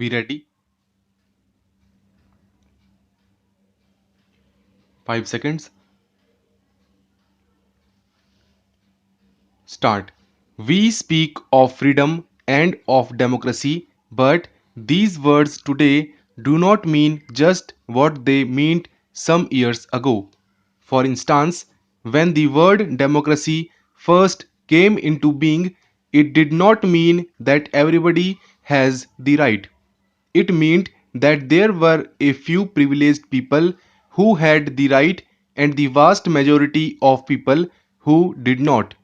Be ready. 5 seconds. Start. We speak of freedom and of democracy, but these words today do not mean just what they meant some years ago. For instance, when the word democracy first came into being, it did not mean that everybody has the right. It meant that there were a few privileged people who had the right and the vast majority of people who did not.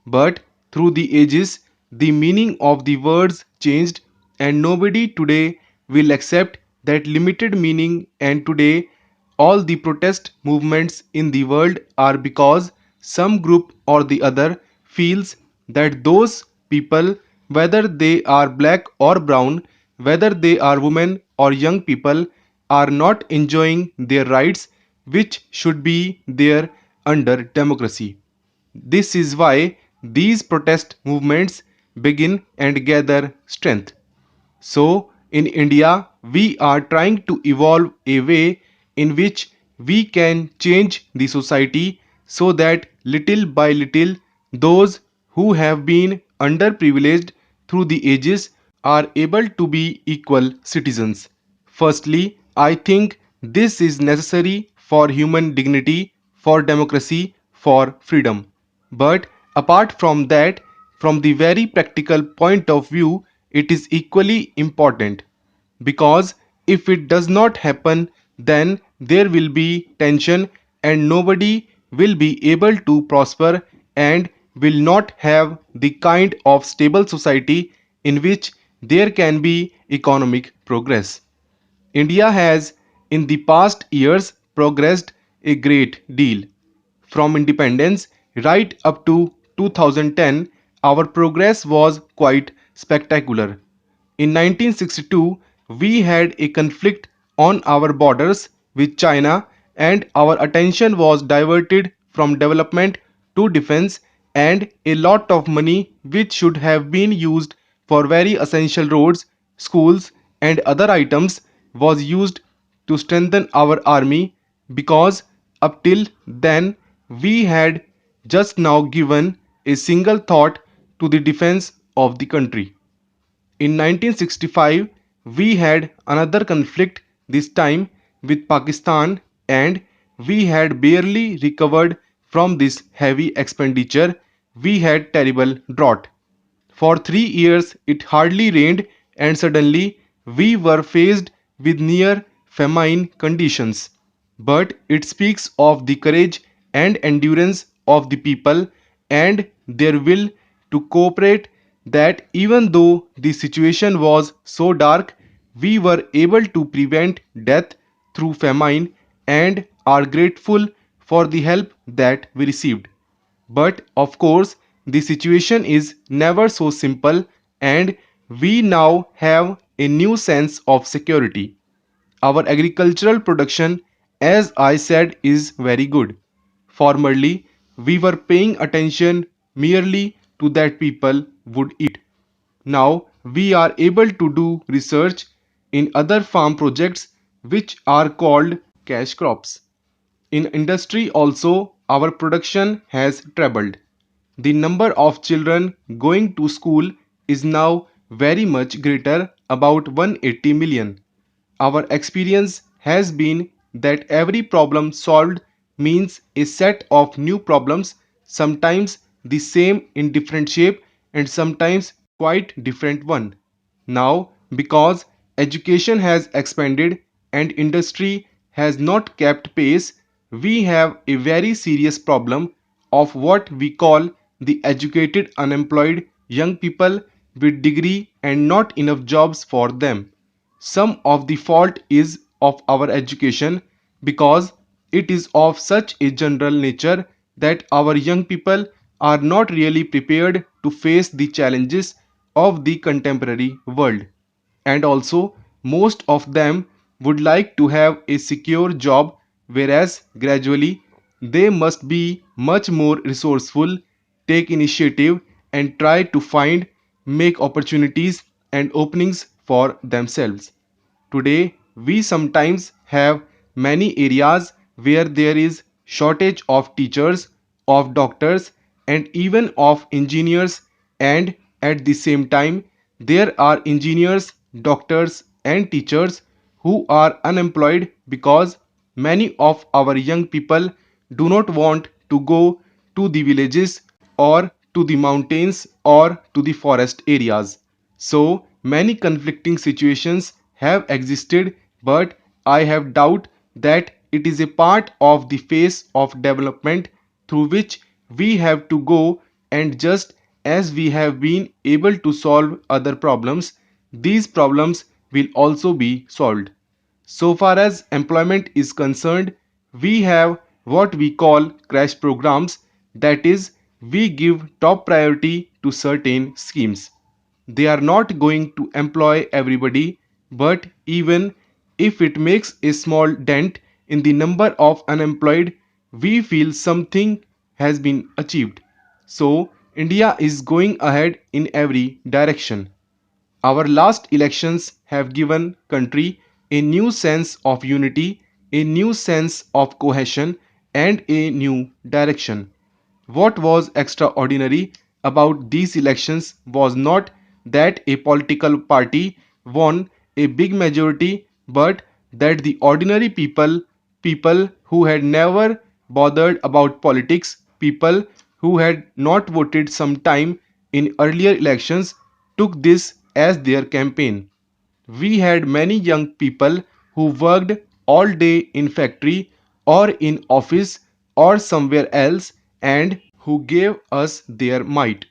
But through the ages, the meaning of the words changed, and nobody today will accept that limited meaning. And today, all the protest movements in the world are because some group or the other feels that those people, whether they are black or brown, whether they are women or young people, are not enjoying their rights which should be there under democracy. This is why these protest movements begin and gather strength. So, in India, we are trying to evolve a way in which we can change the society so that little by little those who have been underprivileged through the ages are able to be equal citizens. Firstly, I think this is necessary for human dignity, for democracy, for freedom. But apart from that, from the very practical point of view, it is equally important because if it does not happen, then there will be tension and nobody will be able to prosper and will not have the kind of stable society in which there can be economic progress. India has in the past years progressed a great deal. From independence right up to 2010, our progress was quite spectacular. In 1962, we had a conflict on our borders with China, and our attention was diverted from development to defense, and a lot of money which should have been used for very essential roads, schools, and other items was used to strengthen our army because up till then we had just now given a single thought to the defense of the country. In 1965, we had another conflict, this time with Pakistan, and we had barely recovered from this heavy expenditure. We had terrible drought. For 3 years it hardly rained, and suddenly we were faced with near famine conditions. But it speaks of the courage and endurance of the people and their will to cooperate, that even though the situation was so dark, we were able to prevent death through famine and are grateful for the help that we received. But of course, the situation is never so simple, and we now have a new sense of security. Our agricultural production, as I said, is very good. Formerly, we were paying attention merely to that people would eat. Now, we are able to do research in other farm projects which are called cash crops. In industry also, our production has trebled. The number of children going to school is now very much greater, about 180 million. Our experience has been that every problem solved means a set of new problems, sometimes the same in different shape and sometimes quite different one. Now, because education has expanded and industry has not kept pace, we have a very serious problem of what we call the educated unemployed young people with degree and not enough jobs for them. Some of the fault is of our education because it is of such a general nature that our young people are not really prepared to face the challenges of the contemporary world. And also, most of them would like to have a secure job, whereas gradually they must be much more resourceful, take initiative, and try to find, make opportunities and openings for themselves. Today, we sometimes have many areas where there is shortage of teachers, of doctors, and even of engineers, and at the same time, there are engineers, doctors, and teachers who are unemployed because many of our young people do not want to go to the villages or to the mountains or to the forest areas. So many conflicting situations have existed, but I have doubt that it is a part of the phase of development through which we have to go, and just as we have been able to solve other problems, these problems will also be solved. So far as employment is concerned, we have what we call crash programs, that is, we give top priority to certain schemes. They are not going to employ everybody, but even if it makes a small dent in the number of unemployed, we feel something has been achieved. So, India is going ahead in every direction. Our last elections have given country a new sense of unity, a new sense of cohesion, and a new direction. What was extraordinary about these elections was not that a political party won a big majority, but that the ordinary people, people who had never bothered about politics, people who had not voted some time in earlier elections, took this as their campaign. We had many young people who worked all day in factory or in office or somewhere else, and who gave us their might.